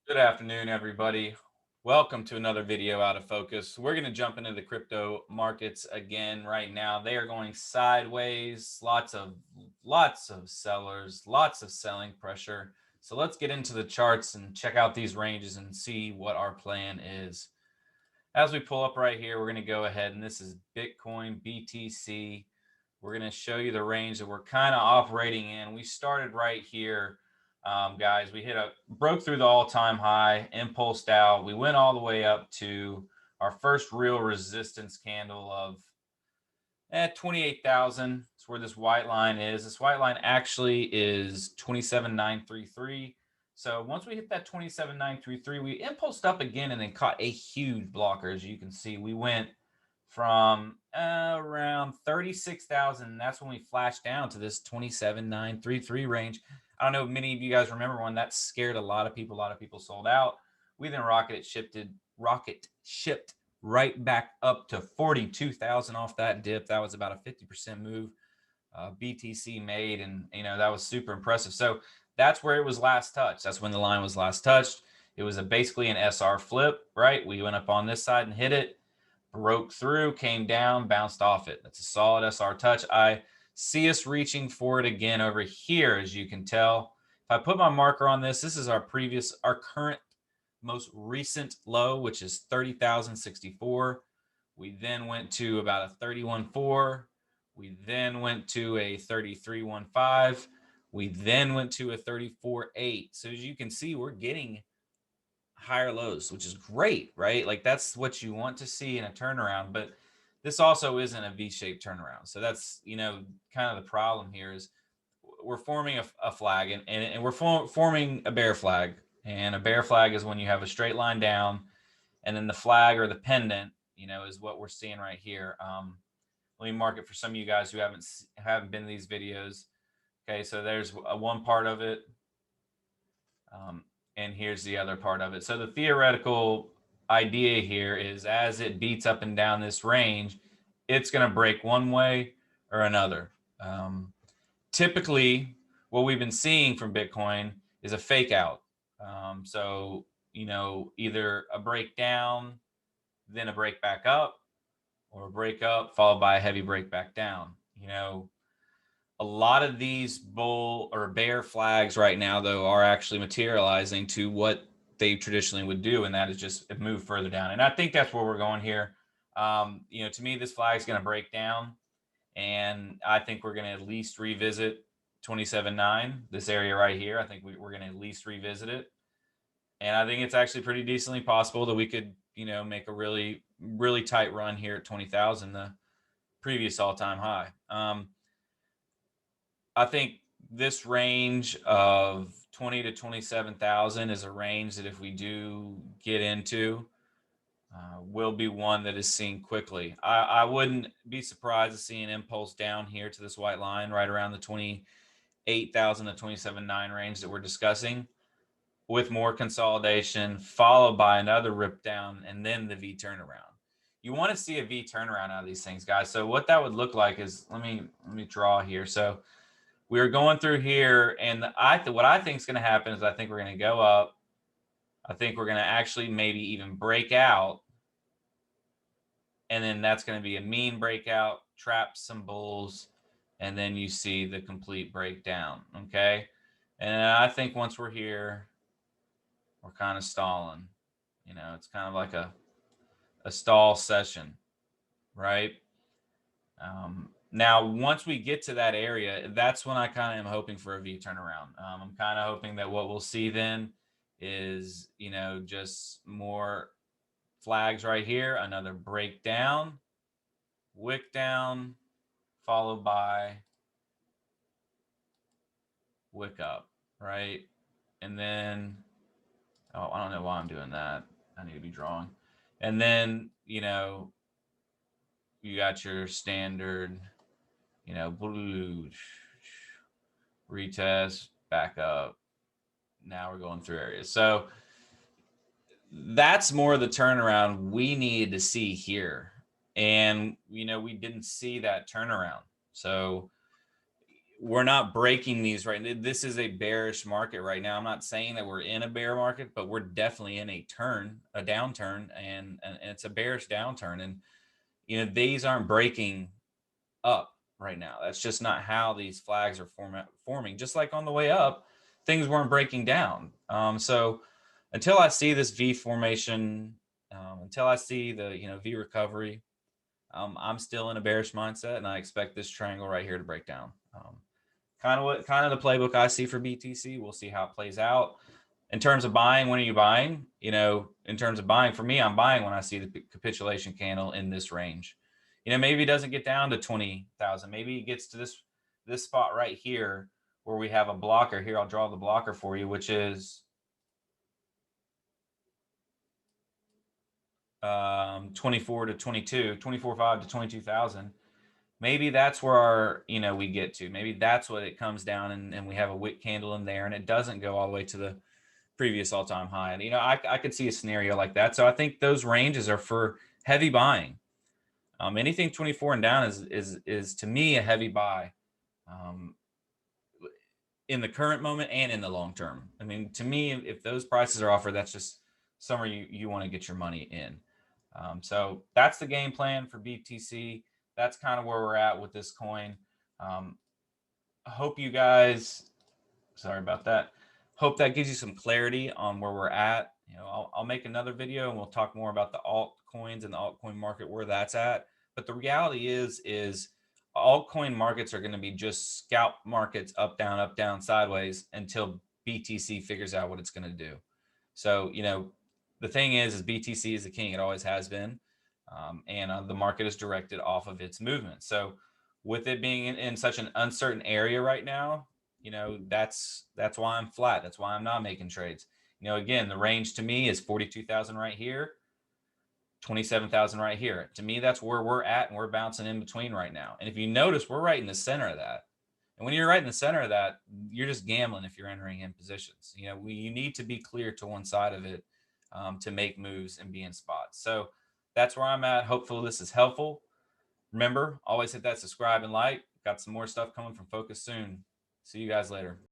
Good afternoon, everybody. Welcome to another video out of focus. We're going to jump into the crypto markets again right now. They are going sideways. Lots of sellers, lots of selling pressure. So let's get into the charts and check out these ranges and see what our plan is. As we pull up right here, we're going to go ahead, and this is Bitcoin BTC. We're going to show you the range that we're kind of operating in. We started right here, guys. We broke through the all-time high, impulsed out. We went all the way up to our first real resistance candle of 28,000. That's where this white line is. This white line actually is 27,933. So once we hit that 27,933, we impulsed up again and then caught a huge blocker. As you can see, we went from around 36,000. That's when we flashed down to this 27,933 range. I don't know if many of you guys remember when that scared a lot of people. A lot of people sold out. We then rocket shipped right back up to 42,000 off that dip. That was about a 50% move BTC made, and that was super impressive. So that's where it was last touched. That's when the line was last touched. It was basically an SR flip, right? We went up on this side and hit it, broke through, came down, bounced off it. That's a solid SR touch. I see us reaching for it again over here, as you can tell. If I put my marker on this, this is our current most recent low, which is 30,064. We then went to about a 31.4. We then went to a 33.15. We then went to a 34.8. So as you can see, we're getting higher lows, which is great, right? Like that's what you want to see in a turnaround. But this also isn't a V-shaped turnaround. So that's, kind of the problem here is we're forming a flag and we're forming a bear flag. And a bear flag is when you have a straight line down, and then the flag or the pendant, is what we're seeing right here. Let me mark it for some of you guys who haven't been to these videos. Okay, so there's one part of it, and here's the other part of it. So the theoretical idea here is as it beats up and down this range, it's going to break one way or another. Typically, what we've been seeing from Bitcoin is a fake out. So, either a breakdown, then a break back up, or a break up followed by a heavy break back down. A lot of these bull or bear flags right now, though, are actually materializing to what they traditionally would do, and that is just move further down. And I think that's where we're going here. To me, this flag is going to break down, and I think we're going to at least revisit 27.9, this area right here. I think we're going to at least revisit it. And I think it's actually pretty decently possible that we could, make a really, really tight run here at 20,000, the previous all-time high. I think this range of 20 to 27,000 is a range that if we do get into, will be one that is seen quickly. I wouldn't be surprised to see an impulse down here to this white line right around the 28,000 to 27.9 range that we're discussing, with more consolidation followed by another rip down and then the V turnaround. You want to see a V turnaround out of these things, guys. So what that would look like is, let me draw here. So we're going through here, and what I think is going to happen is I think we're going to go up. I think we're going to actually maybe even break out, and then that's going to be a mean breakout, trap some bulls, and then you see the complete breakdown. Okay, and I think once we're here, we're kind of stalling. It's kind of like a stall session, right? Now, once we get to that area, that's when I kind of am hoping for a V turnaround. I'm kind of hoping that what we'll see then is, just more flags right here, another breakdown, wick down, followed by wick up, right? And then, oh, I don't know why I'm doing that. I need to be drawing. And then, you got your standard, blue retest, back up. Now we're going through areas. So that's more of the turnaround we needed to see here. And, we didn't see that turnaround. So we're not breaking these right. This is a bearish market right now. I'm not saying that we're in a bear market, but we're definitely in a downturn, and it's a bearish downturn. And these aren't breaking up right now. That's just not how these flags are forming. Just like on the way up, things weren't breaking down. So until I see this V formation, until I see the V recovery, I'm still in a bearish mindset, and I expect this triangle right here to break down. Kind of the playbook I see for BTC. We'll see how it plays out. In terms of buying, when are you buying? In terms of buying, for me, I'm buying when I see the capitulation candle in this range. Maybe it doesn't get down to 20,000. Maybe it gets to this spot right here where we have a blocker. Here, I'll draw the blocker for you, which is 24 to 22, 24.5 to 22,000. Maybe that's where we get to. Maybe that's what it comes down, and we have a wick candle in there, and it doesn't go all the way to the previous all-time high. And I could see a scenario like that. So I think those ranges are for heavy buying. Anything 24 and down is to me a heavy buy, in the current moment and in the long term. I mean, to me, if those prices are offered, that's just somewhere you want to get your money in. So that's the game plan for BTC. That's kind of where we're at with this coin. I hope you guys, sorry about that. Hope that gives you some clarity on where we're at. I'll make another video and we'll talk more about the altcoins and the altcoin market, where that's at. But the reality is altcoin markets are going to be just scalp markets, up, down, sideways, until BTC figures out what it's going to do. So, the thing is BTC is the king. It always has been. And the market is directed off of its movement. So with it being in such an uncertain area right now, that's why I'm flat. That's why I'm not making trades. Again, the range to me is 42,000 right here, 27,000 right here. To me, that's where we're at, and we're bouncing in between right now. And if you notice, we're right in the center of that. And when you're right in the center of that, you're just gambling if you're entering in positions. You need to be clear to one side of it to make moves and be in spots. So that's where I'm at. Hopefully this is helpful. Remember, always hit that subscribe and like. Got some more stuff coming from Focus soon. See you guys later.